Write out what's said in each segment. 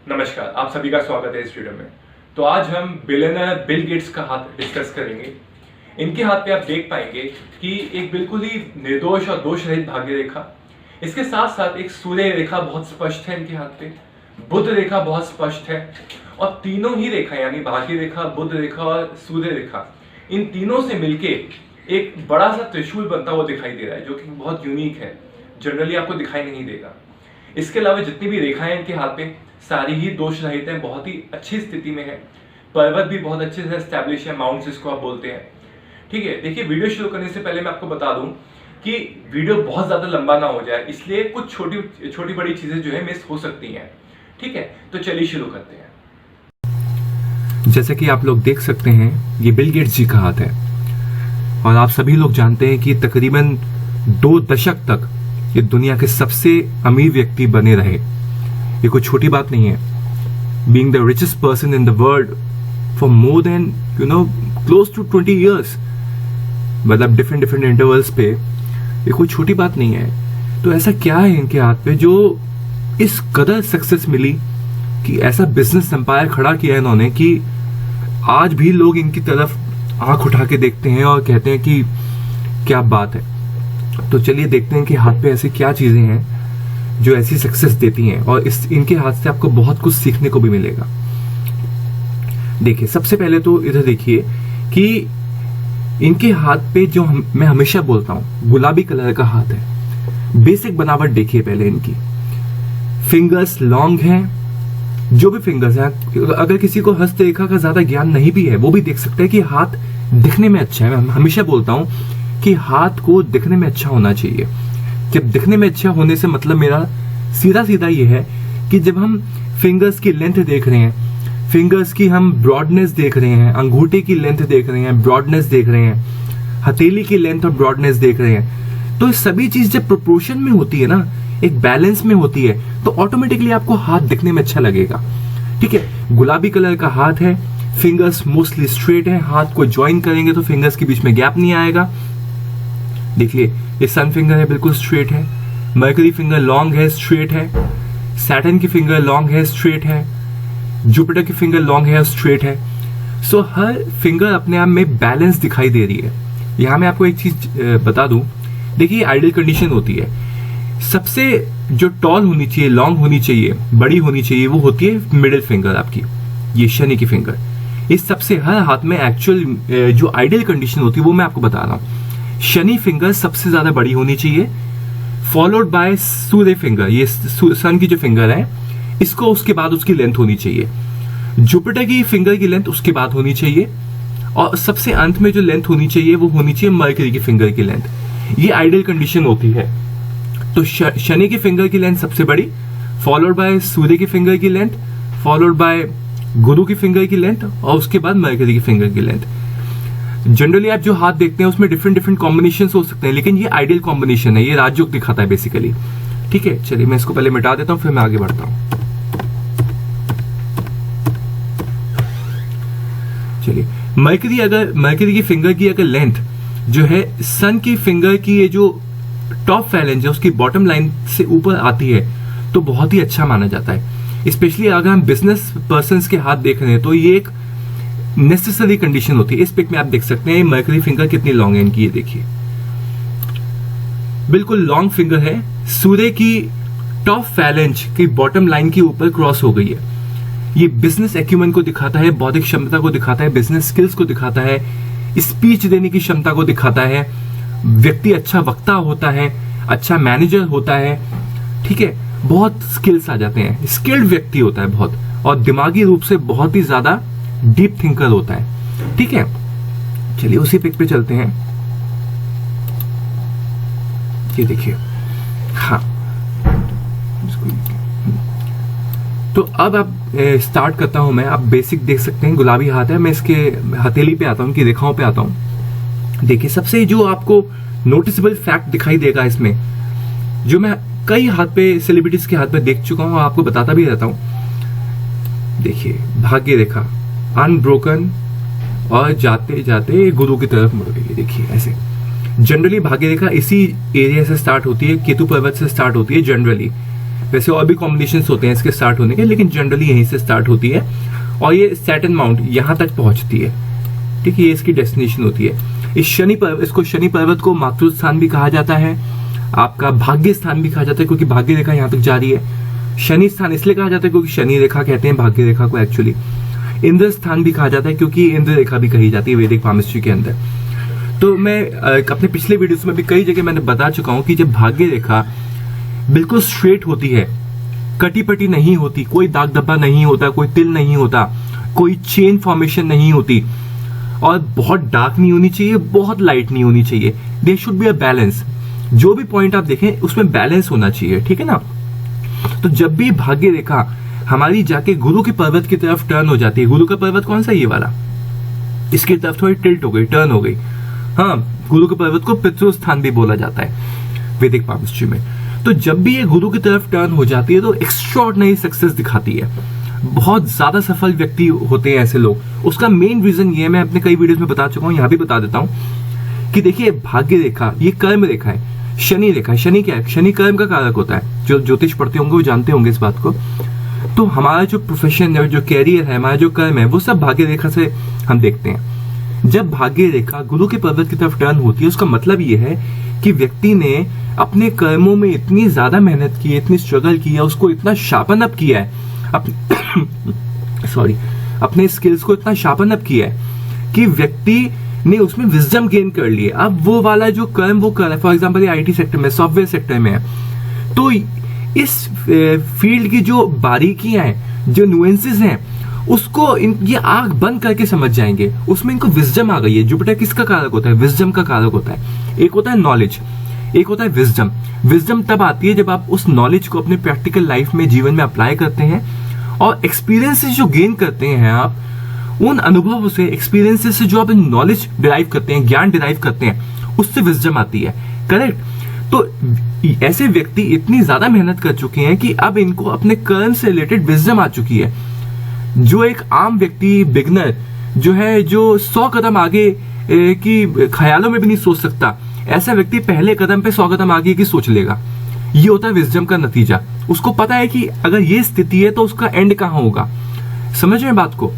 नमस्कार, आप सभी का स्वागत है इस वीडियो में। तो आज हम बिलियनर बिल गेट्स का हाथ डिस्कस करेंगे। इनके हाथ पे आप देख पाएंगे कि एक बिल्कुल ही निर्दोष और दोष रहित भाग्य रेखा, इसके साथ साथ एक सूर्य रेखा बहुत स्पष्ट है इनके हाथ पे, बुध रेखा बहुत स्पष्ट है, और तीनों ही रेखा यानी भाग्य रेखा, बुध रेखा और सूर्य रेखा, इन तीनों से मिलके एक बड़ा सा त्रिशूल बनता हुआ दिखाई दे रहा है, जो कि बहुत यूनिक है, जनरली आपको दिखाई नहीं देगा। इसके अलावा जितनी भी रेखाएं इनके हाथ पे सारी ही दोष रहित हैं, बहुत ही अच्छी स्थिति में है। पर्वत भी बहुत अच्छे से एस्टैब्लिश है, माउंट्स जिसको आप बोलते हैं। ठीक है, देखिए वीडियो शुरू करने से पहले मैं आपको बता दूं कि वीडियो बहुत ज्यादा लंबा ना हो जाए, इसलिए कुछ छोटी बड़ी चीजें जो है मिस हो सकती हैं। ठीक है, तो चलिए शुरू करते हैं। जैसे कि आप लोग देख सकते हैं, ये बिल गेट्स जी का हाथ है और आप सभी लोग जानते हैं कि तकरीबन 2 दशक तक ये दुनिया के सबसे अमीर व्यक्ति बने रहे। ये कोई छोटी बात नहीं है। Being the richest person in the world for more than close to 20 years, मतलब डिफरेंट इंटरवल्स पे, ये कोई छोटी बात नहीं है। तो ऐसा क्या है इनके हाथ पे जो इस कदर सक्सेस मिली कि ऐसा बिजनेस एम्पायर खड़ा किया इन्होंने कि आज भी लोग इनकी तरफ आंख उठा के देखते हैं और कहते हैं कि क्या बात है। तो चलिए देखते हैं कि हाथ पे ऐसी क्या चीजें हैं जो ऐसी सक्सेस देती हैं, और इनके हाथ से आपको बहुत कुछ सीखने को भी मिलेगा। देखिए, सबसे पहले तो इधर देखिए कि इनके हाथ पे जो मैं हमेशा बोलता हूं, गुलाबी कलर का हाथ है। बेसिक बनावट देखिए पहले इनकी। फिंगर्स लॉन्ग हैं, जो भी फिंगर्स हैं। अगर किसी को हस्तरेखा का ज्यादा ज्ञान नहीं भी है, वो भी देख सकते हैं कि हाथ दिखने में अच्छा है। मैं हमेशा बोलता हूं कि हाथ को दिखने में अच्छा होना चाहिए। जब दिखने में अच्छा होने से मतलब मेरा सीधा ये है कि जब हम फिंगर्स की लेंथ देख रहे हैं, फिंगर्स की हम ब्रॉडनेस देख रहे हैं, अंगूठे की लेंथ देख रहे हैं, ब्रॉडनेस देख रहे हैं, हथेली की लेंथ और ब्रॉडनेस देख रहे हैं, तो सभी चीज जब प्रोपोर्शन में होती है ना, एक बैलेंस में होती है, तो ऑटोमेटिकली आपको हाथ दिखने में अच्छा लगेगा। ठीक है, गुलाबी कलर का हाथ है, फिंगर्स मोस्टली स्ट्रेट है। हाथ को ज्वाइन करेंगे तो फिंगर्स के बीच में गैप नहीं आएगा। देखिए, ये सन फिंगर है, बिल्कुल स्ट्रेट है। मर्करी फिंगर लॉन्ग है, स्ट्रेट है। सैटर्न की फिंगर लॉन्ग है, स्ट्रेट है। जुपिटर की फिंगर लॉन्ग है और स्ट्रेट है। सो हर फिंगर अपने आप में बैलेंस दिखाई दे रही है। यहां मैं आपको एक चीज बता दूं, देखिए आइडियल कंडीशन होती है, सबसे जो टॉल होनी चाहिए, लॉन्ग होनी चाहिए, बड़ी होनी चाहिए, वो होती है मिडिल फिंगर आपकी, ये शनि की फिंगर। इस सबसे हर हाथ में एक्चुअल जो आइडियल कंडीशन होती है वो मैं आपको बता रहा हूं। शनि फिंगर सबसे ज्यादा बड़ी होनी चाहिए, फॉलोड बाय सूर्य फिंगर, ये सन की जो फिंगर है, इसको उसके बाद उसकी लेंथ होनी चाहिए। जुपिटर की फिंगर की लेंथ उसके बाद होनी चाहिए, और सबसे अंत में जो लेंथ होनी चाहिए वो होनी चाहिए मर्करी की फिंगर की लेंथ। ये आइडियल कंडीशन होती है। तो शनि की फिंगर की लेंथ सबसे बड़ी, फॉलोड बाय सूर्य की फिंगर की लेंथ, फॉलोड बाय गुरु की फिंगर की लेंथ, और उसके बाद मर्करी की फिंगर की लेंथ। जनरली आप जो हाथ देखते हैं उसमें डिफरेंट कॉम्बिनेशन हो सकते हैं, लेकिन ये आइडियल कॉम्बिनेशन है, ये राजयोग दिखाता है बेसिकली। ठीक है, चलिए मैं इसको पहले मिटा देता हूं, फिर मैं आगे बढ़ता हूं। चलिए, मर्करी की फिंगर की अगर लेंथ जो है सन की फिंगर की, ये जो टॉप फैलेंज है उसकी बॉटम लाइन से ऊपर आती है, तो बहुत ही अच्छा माना जाता है। स्पेशली अगर हम बिजनेस पर्संस के हाथ देख रहे हैं तो ये एक नेसेसरी कंडीशन होती है। इस पिक में आप देख सकते हैं मर्करी फिंगर कितनी लॉन्ग है इनकी, ये देखिए बिल्कुल लॉन्ग फिंगर है। सूर्य की टॉप फैलेंज की बॉटम लाइन के ऊपर क्रॉस हो गई है। ये बिजनेस एक्यूमेंट को दिखाता है, बौद्धिक क्षमता को दिखाता है, बिजनेस स्किल्स को दिखाता है, स्पीच देने की क्षमता को दिखाता है। व्यक्ति अच्छा वक्ता होता है, अच्छा मैनेजर होता है। ठीक है, बहुत स्किल्स आ जाते हैं, स्किल्ड व्यक्ति होता है बहुत, और दिमागी रूप से बहुत ही ज्यादा डीप थिंकर होता है। ठीक है, चलिए उसी पिक पे चलते हैं। ये देखिए, हाँ, तो अब आप स्टार्ट करता हूं मैं। आप बेसिक देख सकते हैं, गुलाबी हाथ है। मैं इसके हथेली पे आता हूं, इनकी रेखाओं पे आता हूं। देखिए, सबसे जो आपको नोटिसेबल फैक्ट दिखाई देगा इसमें, जो मैं कई हाथ पे, सेलिब्रिटीज के हाथ पे देख चुका हूं, आपको बताता भी रहता हूं। देखिए, भाग्य रेखा अनब्रोकन, और जाते जाते गुरु की तरफ मुड़ गई। देखिए ऐसे जनरली भाग्य रेखा इसी एरिया से स्टार्ट होती है, केतु पर्वत से स्टार्ट होती है जनरली। वैसे और भी कॉम्बिनेशंस होते हैं इसके स्टार्ट होने के, लेकिन जनरली यहीं से स्टार्ट होती है और ये सैटर्न माउंट यहाँ तक पहुंचती है। ठीक है, ये इसकी डेस्टिनेशन होती है। इसको शनि पर्वत को मातृ स्थान भी कहा जाता है, आपका भाग्य स्थान भी कहा जाता है, क्योंकि भाग्य रेखा यहाँ तक जा रही है। शनि स्थान इसलिए कहा जाता है क्योंकि शनि रेखा कहते हैं भाग्य रेखा को एक्चुअली। इंद्र स्थान भी कहा जाता है क्योंकि इंद्र रेखा भी कही जाती है वैदिक पामिस्ट्री के अंदर। तो मैं अपने पिछले वीडियोस में भी कई जगह मैंने बता चुका हूं कि जब भाग्य रेखा बिल्कुल स्ट्रेट होती है, कटी पटी नहीं होती, कोई दाग धब्बा नहीं होता, कोई तिल नहीं होता, कोई चेन फॉर्मेशन नहीं होती, और बहुत डार्क नहीं होनी चाहिए, बहुत लाइट नहीं होनी चाहिए। There should be a balance. जो भी पॉइंट आप देखें उसमें बैलेंस होना चाहिए, ठीक है ना। तो जब भी भाग्य रेखा हमारी जाके गुरु के पर्वत की तरफ टर्न हो जाती है, गुरु का पर्वत कौन सा, ये वाला, इसकी तरफ थोड़ी टिल्ट हो गई, टर्न हो गई। हाँ, गुरु के पर्वत को पितृ स्थान भी बोला जाता है वैदिक पामिस्ट्री में। तो जब भी ये गुरु की तरफ टर्न हो जाती है तो एक्स्ट्राऑर्डिनरी सक्सेस दिखाती है, बहुत ज्यादा सफल व्यक्ति होते हैं ऐसे लोग। उसका मेन रीजन ये है, मैं अपने कई वीडियोस में बता चुका हूं, यहां भी बता देता हूं कि देखिए भाग्य रेखा ये कर्म रेखा है, शनि रेखा है। शनि क्या है, शनि कर्म का कारक होता है। जो ज्योतिष पढ़ते होंगे वो जानते होंगे इस बात को। तो हमारा जो प्रोफेशन है, जो कैरियर है, हमारा जो कर्म है, वो सब भाग्य रेखा से हम देखते हैं। जब भाग्य रेखा गुरु के पर्वत की तरफ टर्न होती है, उसका मतलब ये है कि व्यक्ति ने अपने कर्मों में इतनी ज्यादा मेहनत की है, इतनी स्ट्रगल की है, उसको इतना शार्पन अप किया है अपने स्किल्स को इतना शार्पन अप किया है कि व्यक्ति ने उसमें विजडम गेन कर ली है। अब वो वाला जो कर्म वो कर रहा है, फॉर एग्जांपल आईटी सेक्टर में, सॉफ्टवेयर सेक्टर में है, तो इस फील्ड की जो बारीकियां हैं, जो नुएंसेस हैं, उसको ये आंख बंद करके समझ जाएंगे। उसमें इनको विजडम आ गई है। जुपिटर किसका कारक होता है, विजडम का कारक होता है। एक होता है नॉलेज, एक होता है विजडम। विजडम तब आती है जब आप उस नॉलेज को अपने प्रैक्टिकल लाइफ में, जीवन में अप्लाई करते हैं, और एक्सपीरियंसेस जो गेन करते हैं आप, उन अनुभवों से, एक्सपीरियंसेस से जो आप नॉलेज डिराइव करते हैं, ज्ञान डिराइव करते हैं, उससे विजडम आती है। करेक्ट। तो ऐसे व्यक्ति इतनी ज्यादा मेहनत कर चुके हैं कि अब इनको अपने कर्म से रिलेटेड विजडम आ चुकी है। जो एक आम व्यक्ति, बिगनर जो है, जो 100 कदम आगे की ख्यालों में भी नहीं सोच सकता, ऐसा व्यक्ति पहले कदम पे 100 कदम आगे की सोच लेगा। ये होता है विजडम का नतीजा। उसको पता है कि अगर ये स्थिति है तो उसका एंड कहां होगा। समझ रहे हैं बात को।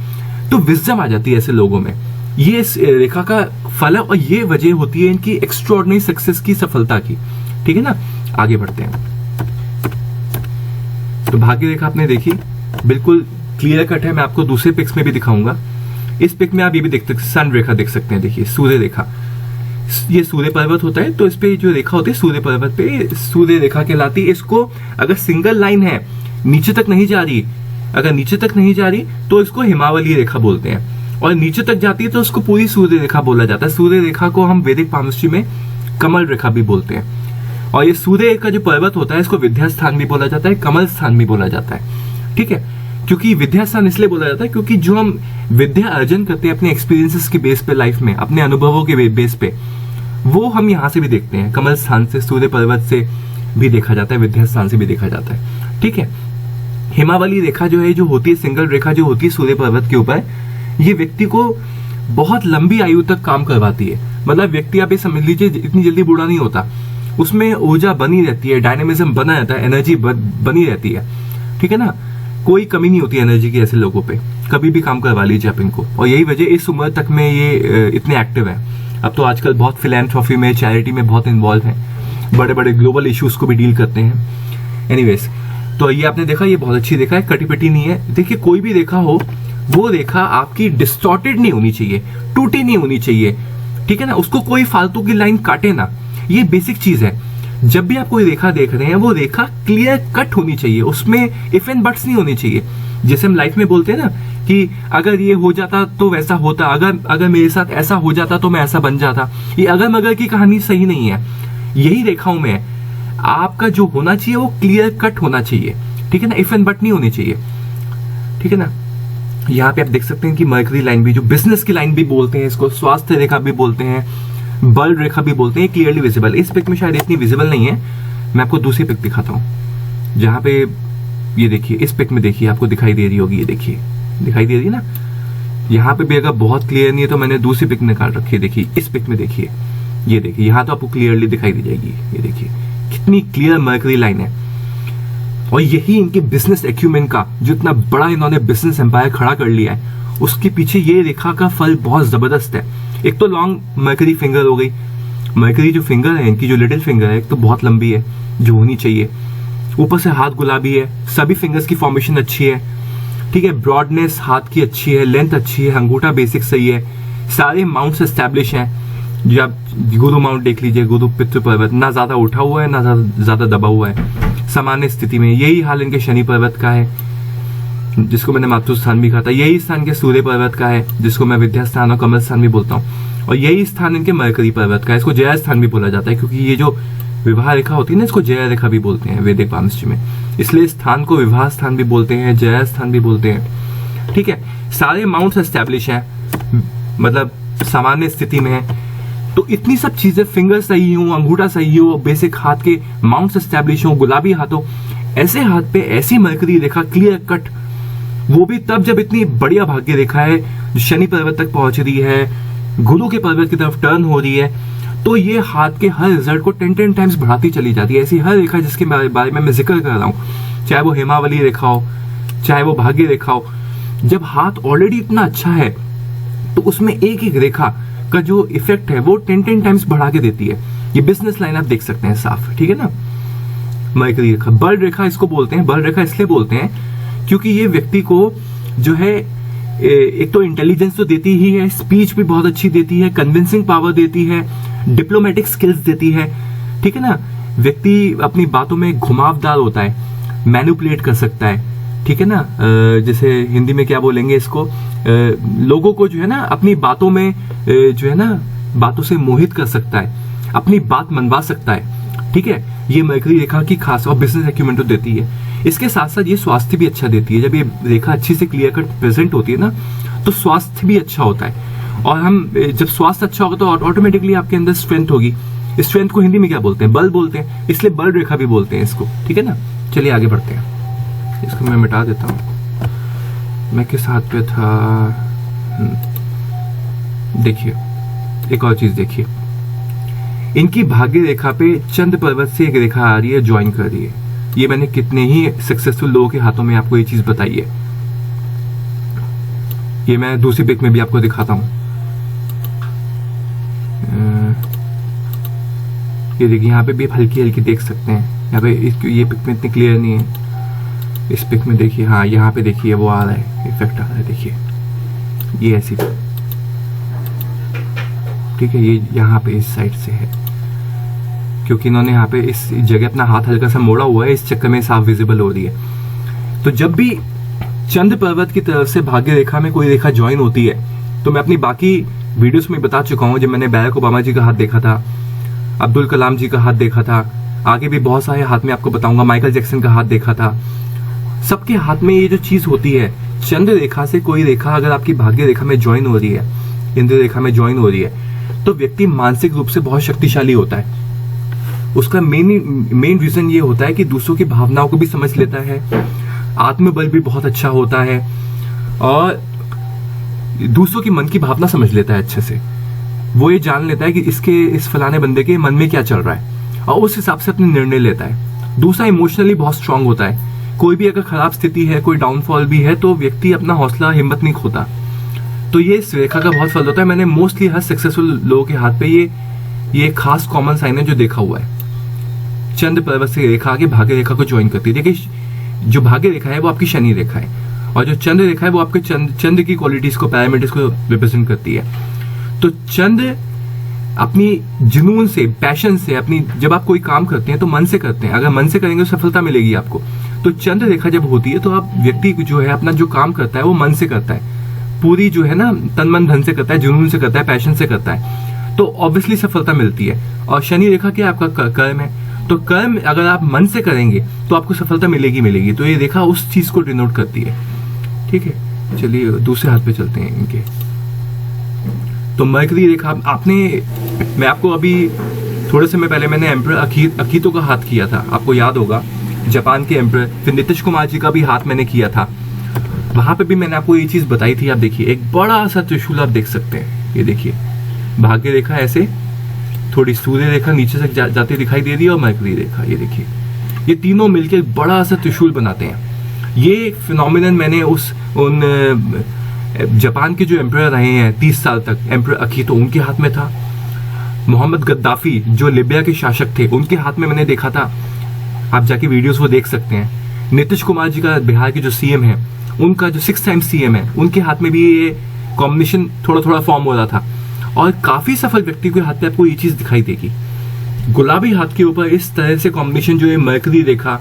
तो विजडम आ जाती है ऐसे लोगों में। ये इस रेखा का फल है और ये वजह होती है इनकी एक्स्ट्राऑर्डिनरी सक्सेस की, सफलता की। ठीक है ना, आगे बढ़ते हैं। तो भाग्य रेखा आपने देखी, बिल्कुल क्लियर कट है। मैं आपको दूसरे पिक्स में भी दिखाऊंगा। इस पिक में आप ये भी देख सकते, सन रेखा देख सकते हैं। देखिए सूर्य रेखा, ये सूर्य पर्वत होता है, तो इस पे जो रेखा होती है सूर्य पर्वत पे, सूर्य रेखा कहलाती है। इसको अगर सिंगल लाइन है, नीचे तक नहीं जा रही, अगर नीचे तक नहीं जा रही तो इसको हिमावली रेखा बोलते हैं, और नीचे तक जाती है तो उसको पूरी सूर्य रेखा बोला जाता है। सूर्य रेखा को हम वैदिक पामिस्ट्री में कमल रेखा भी बोलते हैं। और ये सूर्य का जो पर्वत होता है, इसको विद्या स्थान भी बोला जाता है, कमल स्थान भी बोला जाता है। ठीक है, क्योंकि विद्या स्थान इसलिए बोला जाता है क्योंकि जो हम विद्या अर्जन करते हैं अपने एक्सपीरियंसेस के बेस पे, लाइफ में अपने अनुभवों के बेस पे, वो हम यहाँ से भी देखते हैं। कमल स्थान से, सूर्य पर्वत से भी देखा जाता है, विद्या स्थान से भी देखा जाता है। ठीक है, हिमावली रेखा जो है, जो होती है सिंगल रेखा जो होती है सूर्य पर्वत के ऊपर, ये व्यक्ति को बहुत लंबी आयु तक काम करवाती है। मतलब व्यक्ति, आप ये समझ लीजिए, इतनी जल्दी बूढ़ा नहीं होता, उसमें ऊर्जा बनी रहती है, डायनेमिज्म बना रहता है, एनर्जी बनी रहती है। ठीक है ना, कोई कमी नहीं होती एनर्जी की ऐसे लोगों पे। कभी भी काम करवा लीजिए आप इनको, और यही वजह इस उम्र तक में ये इतने एक्टिव है। अब तो आजकल बहुत फिलैंथ्रोफी में, चैरिटी में बहुत इन्वॉल्व है, बड़े बड़े ग्लोबल इश्यूज को भी डील करते हैं। एनीवेज, तो ये आपने देखा, ये बहुत अच्छी रेखा है, कटी पिटी नहीं है। देखिए कोई भी रेखा हो, वो रेखा आपकी डिस्टॉर्टेड नहीं होनी चाहिए, टूटी नहीं होनी चाहिए। ठीक है ना, उसको कोई फालतू की लाइन काटे ना, ये बेसिक चीज है। जब भी आप कोई रेखा देख रहे हैं, वो रेखा क्लियर कट होनी चाहिए, उसमें इफ एंड बट्स नहीं होनी चाहिए। जैसे हम लाइफ में बोलते हैं ना कि अगर ये हो जाता तो वैसा होता, अगर मेरे साथ ऐसा हो जाता तो मैं ऐसा बन जाता। ये अगर मगर की कहानी सही नहीं है। यही रेखाओं में आपका जो होना चाहिए वो क्लियर कट होना चाहिए। ठीक है ना, इफ एंड बट नहीं होनी चाहिए। ठीक है ना, यहाँ पे आप देख सकते हैं कि मरकरी लाइन भी, जो बिजनेस की लाइन भी बोलते हैं, इसको स्वास्थ्य रेखा भी बोलते हैं, बल रेखा भी बोलते हैं, क्लियरली विजिबल। इस पिक में शायद इतनी विजिबल नहीं है, मैं आपको दूसरी पिक दिखाता हूँ जहां पे ये देखिए, इस पिक में देखिए, आपको दिखाई दे रही होगी, ये देखिए दिखाई दे रही है ना। यहाँ पे भी अगर बहुत क्लियर नहीं है तो मैंने दूसरी पिक निकाल रखी है। देखिए इस पिक में देखिए, ये देखिए, यहाँ तो आपको क्लियरली दिखाई दे जाएगी। ये देखिए कितनी क्लियर मरकरी लाइन है। और यही इनके बिजनेस एक्यूमेंट का, जो इतना बड़ा इन्होंने बिजनेस एम्पायर खड़ा कर लिया है, उसके पीछे ये रेखा का फल बहुत जबरदस्त है। एक तो लॉन्ग मरकरी फिंगर हो गई, मरकरी जो फिंगर है इनकी, जो लिटिल फिंगर है, एक तो बहुत लंबी है जो होनी चाहिए, ऊपर से हाथ गुलाबी है, सभी फिंगर्स की फॉर्मेशन अच्छी है, ठीक है, ब्रॉडनेस हाथ की अच्छी है, लेंथ अच्छी है, अंगूठा बेसिक सही है, सारे माउंट्स एस्टैब्लिश हैं। जो आप गुरु माउंट देख लीजिए, गुरु पितृ पर्वत ना ज्यादा उठा हुआ है ना ज्यादा दबा हुआ है, सामान्य स्थिति में। यही हाल इनके शनि पर्वत का है, जिसको मैंने मातृ स्थान भी कहा था। यही स्थान के सूर्य पर्वत का है, जिसको मैं विद्या स्थान और कमल स्थान भी बोलता हूँ। और यही स्थान इनके मरकरी पर्वत का है, इसको जया स्थान भी बोला जाता है, क्योंकि ये जो विवाह रेखा होती है ना, इसको जया रेखा भी बोलते हैं वैदिक पामिस्ट्री में, इसलिए स्थान को विवाह स्थान भी बोलते हैं, जया स्थान भी बोलते हैं। ठीक है, सारे माउंट्स एस्टैब्लिश हैं, मतलब सामान्य स्थिति में है। तो इतनी सब चीजें, फिंगर सही हो, अंगूठा सही हो, बेसिक हाथ के माउंट्स एस्टैब्लिश हो, गुलाबी हाथ हो, ऐसे हाथ पे ऐसी मरकरी रेखा क्लियर कट, वो भी तब जब इतनी बढ़िया भाग्य रेखा है, शनि पर्वत तक पहुंच रही है, गुरु के पर्वत की तरफ टर्न हो रही है, तो ये हाथ के हर रिजल्ट को 10 टाइम्स बढ़ाती चली जाती है। ऐसी हर रेखा जिसके बारे में मैं जिक्र कर रहा हूं, चाहे वो हेमावली रेखा हो, चाहे वो भाग्य रेखा हो, जब हाथ ऑलरेडी इतना अच्छा है तो उसमें एक एक रेखा का जो इफेक्ट है वो 10 टाइम्स बढ़ा के देती है। ये बिजनेस लाइन आप देख सकते हैं साफ, ठीक है ना। मरकरी रेखा, बल रेखा इसको बोलते हैं। बल रेखा इसलिए बोलते हैं क्योंकि ये व्यक्ति को जो है एक तो इंटेलिजेंस तो देती ही है, स्पीच भी बहुत अच्छी देती है, कन्विंसिंग पावर देती है, डिप्लोमेटिक स्किल्स देती है, ठीक है ना। व्यक्ति अपनी बातों में घुमावदार होता है, मैनिपुलेट कर सकता है, ठीक है ना। जैसे हिंदी में क्या बोलेंगे इसको, लोगों को जो है ना अपनी बातों में जो है ना बातों से मोहित कर सकता है, अपनी बात मनवा सकता है, ठीक है। ये मरकरी रेखा की खास, और बिजनेस एक्यूमेंट तो देती है। इसके साथ साथ ये स्वास्थ्य भी अच्छा देती है। जब ये रेखा अच्छी से क्लियर कट प्रेजेंट होती है ना, तो स्वास्थ्य भी अच्छा होता है। और हम जब स्वास्थ्य अच्छा होगा तो ऑटोमेटिकली आपके अंदर स्ट्रेंथ होगी। स्ट्रेंथ को हिंदी में क्या बोलते हैं, बल बोलते हैं, इसलिए बल रेखा भी बोलते हैं इसको, ठीक है ना। चलिए आगे बढ़ते हैं, इसको मैं मिटा देता हूं। मैं किस हाथ पे था, देखिए एक और चीज देखिए, इनकी भाग्य रेखा पे चंद्र पर्वत से एक रेखा आ रही है, ज्वाइन कर रही है। ये मैंने कितने ही सक्सेसफुल लोगों के हाथों में आपको ये चीज बताई है। ये मैं दूसरी पिक में भी आपको दिखाता हूं। ये देखिए, यहाँ पे भी हल्की हल्की देख सकते हैं। यहाँ पे ये पिक में इतनी क्लियर नहीं है, इस पिक में देखिए, हाँ यहाँ पे देखिए वो आ रहा है, इफेक्ट आ रहा है, देखिए ये ऐसी, ठीक है। ये यहाँ पे इस साइड से है, क्योंकि इन्होंने यहाँ पे इस जगह अपना हाथ हल्का सा मोड़ा हुआ है, इस चक्कर में साफ विजिबल हो रही है। तो जब भी चंद्र पर्वत की तरफ से भाग्य रेखा में कोई रेखा ज्वाइन होती है, तो मैं अपनी बाकी वीडियोस में बता चुका हूं। जब मैंने बैरक ओबामा जी का हाथ देखा था, अब्दुल कलाम जी का हाथ देखा था, आगे भी बहुत सारे हाथ में आपको बताऊंगा, माइकल जैक्सन का हाथ देखा था, सबके हाथ में ये जो चीज होती है, चंद्र रेखा से कोई रेखा अगर आपकी भाग्य रेखा में ज्वाइन हो रही है, इंद्र रेखा में ज्वाइन हो रही है, तो व्यक्ति मानसिक रूप से बहुत शक्तिशाली होता है। उसका मेन रीजन ये होता है कि दूसरों की भावनाओं को भी समझ लेता है, आत्मबल भी बहुत अच्छा होता है, और दूसरों की मन की भावना समझ लेता है अच्छे से। वो ये जान लेता है कि इस फलाने बंदे के मन में क्या चल रहा है, और उस हिसाब से अपने निर्णय लेता है। दूसरा, इमोशनली बहुत स्ट्रांग होता है। कोई भी अगर खराब स्थिति है, कोई डाउनफॉल भी है, तो व्यक्ति अपना हौसला हिम्मत नहीं खोता। तो ये इस रेखा का बहुत फल होता है। मैंने मोस्टली हर सक्सेसफुल लोगों के हाथ पे ये खास कॉमन साइन है जो देखा हुआ है। चंद्र पर्वत से रेखा आगे भाग्य रेखा को ज्वाइन करती है। देखिए, जो भाग्य रेखा है वो आपकी शनि रेखा है, और जो चंद्र रेखा है वो आपके चंद्र की क्वालिटीज को, पैरामीटर्स को रिप्रेजेंट करती है। तो चंद्र अपनी जुनून से, पैशन से, अपनी, जब आप कोई काम करते हैं तो मन से करते हैं, अगर मन से करेंगे तो सफलता मिलेगी आपको। तो चंद्र रेखा जब होती है तो आप व्यक्ति जो है अपना जो काम करता है वो मन से करता है, पूरी जो है ना तन मन धन से करता है, जुनून से करता है, पैशन से करता है, तो ऑब्वियसली सफलता मिलती है। और शनि रेखा क्या आपका कर्म है, तो कर्म अगर आप मन से करेंगे तो आपको सफलता मिलेगी। तो ये रेखा उस चीज को डिनोट करती है, ठीक है। चलिए दूसरे हाथ पे चलते हैं इनके। तो मरकरी रेखा मैं आपको अभी थोड़े समय पहले मैंने एम्परर अकीतो का हाथ किया था, आपको याद होगा, जापान के एम्परर। फिर नीतीश कुमार जी का भी हाथ मैंने किया था, वहां पे भी मैंने आपको ये चीज बताई थी। आप देखिए, एक बड़ा सा त्रिशूल आप देख सकते हैं, ये देखिए भाग्य रेखा ऐसे, थोड़ी सूर्य रेखा नीचे से जाती दिखाई दे रही है, और मरकरी रेखा ये देखिए, ये तीनों मिलकर एक बड़ा सा त्रिशूल बनाते हैं। ये फिनोमिनन मैंने उन जापान के जो एम्परर रहे हैं 30 साल तक, एम्परर अकीतो, उनके हाथ में था। मोहम्मद गद्दाफी जो लिबिया के शासक थे, उनके हाथ में मैंने देखा था। आप जाके वीडियोस वो देख सकते हैं। नीतीश कुमार जी का, बिहार के जो सीएम है, उनका जो 6 टाइम सीएम है, उनके हाथ में भी ये कॉम्बिनेशन थोड़ा थोड़ा फॉर्म हो रहा था। और काफी सफल व्यक्ति के हाथ में आपको ये चीज दिखाई देगी। गुलाबी हाथ के ऊपर इस तरह से कॉम्बिनेशन जो है मरकरी रेखा,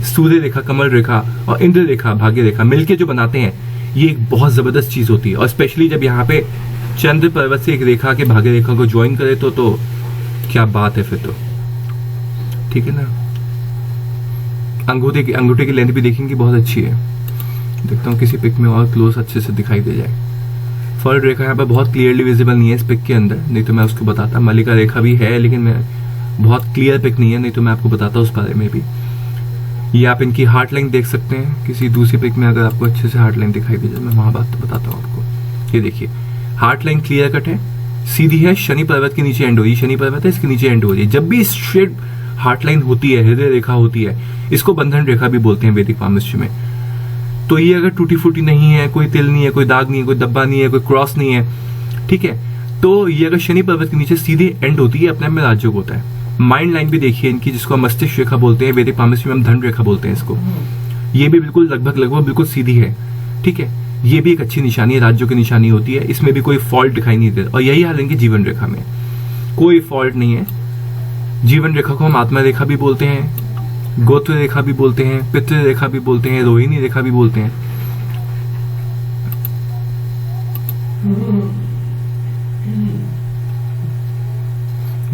सूर्य रेखा, कमल रेखा और इंद्र रेखा, भाग्य रेखा मिलके जो बनाते हैं, ये एक बहुत जबरदस्त चीज होती है। और स्पेशली जब यहाँ पे चंद्र पर्वत से एक रेखा के भाग्य रेखा को ज्वाइन करे तो क्या बात है फिर तो, ठीक है ना। अंगूठे की लेंथ भी देखेंगे, बहुत अच्छी है। देखता हूँ किसी पिक में और क्लोज अच्छे से दिखाई दे जाए। फल रेखा यहाँ पर बहुत क्लियरली विजिबल नहीं है इस पिक के अंदर, नहीं तो मैं उसको बताता। मल्लिका रेखा भी है, लेकिन मैं बहुत क्लियर पिक नहीं है, नहीं तो मैं आपको बताता उस बारे में भी। ये आप इनकी हार्ट लाइन देख सकते हैं किसी दूसरी पिक में, अगर आपको अच्छे से हार्ट लाइन दिखाई दे जाए, मैं वहां बात बताता हूँ आपको। ये देखिए हार्ट लाइन क्लियर कट है, सीधी है, शनि पर्वत के नीचे एंड हो रही है। शनि पर्वत है, इसके नीचे एंड हो रही है। जब भी स्ट्रेट हार्ट लाइन होती है, हृदय रेखा होती है, इसको बंधन रेखा भी बोलते हैं वैदिक पामिस्ट्री में। तो ये अगर टूटी फूटी नहीं है, कोई तिल नहीं है, कोई दाग नहीं है, कोई धब्बा नहीं है, कोई क्रॉस नहीं है, ठीक है, तो ये अगर शनि पर्वत के नीचे सीधे एंड होती है, अपने आप में राजयोग होता है। माइंड लाइन भी देखिए इनकी, जिसको हम मस्तिष्क रेखा बोलते हैं, वैदिक पामिस्ट्री में हम धन रेखा बोलते हैं इसको। ये भी बिल्कुल लगभग बिल्कुल सीधी है, ठीक है। ये भी एक अच्छी निशानी है, राज्यों की निशानी होती है, इसमें भी कोई फॉल्ट दिखाई नहीं देता। और यही हाल इनकी जीवन रेखा में, कोई फॉल्ट नहीं है। जीवन रेखा को हम आत्मा रेखा भी बोलते हैं, गोत्र रेखा भी बोलते हैं, पितृ रेखा भी बोलते हैं, रोहिणी रेखा भी बोलते हैं।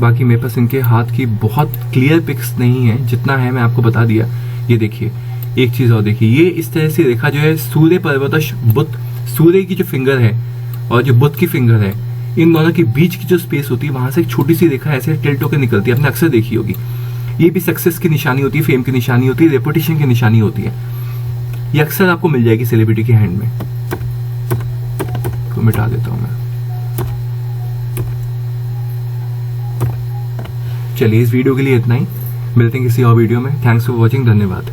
बाकी मेरे पास इनके हाथ की बहुत क्लियर पिक्स नहीं है, जितना है मैं आपको बता दिया। ये देखिए एक चीज और देखिए, ये इस तरह से रेखा जो है सूर्य पर्वत और बुध, सूर्य की जो फिंगर है और जो बुध की फिंगर है, इन दोनों के बीच की जो स्पेस होती है, वहां से एक छोटी सी रेखा ऐसे टिल्ट होकर निकलती है। आपने अक्सर देखी होगी। ये भी सक्सेस की निशानी होती है, फेम की निशानी होती है, रेपुटेशन की निशानी होती है। ये अक्सर आपको मिल जाएगी सेलिब्रिटी के हैंड में। तो मिटा देता हूं मैं। चलिए इस वीडियो के लिए इतना ही, मिलते हैं किसी और वीडियो में। थैंक्स फॉर वॉचिंग, धन्यवाद।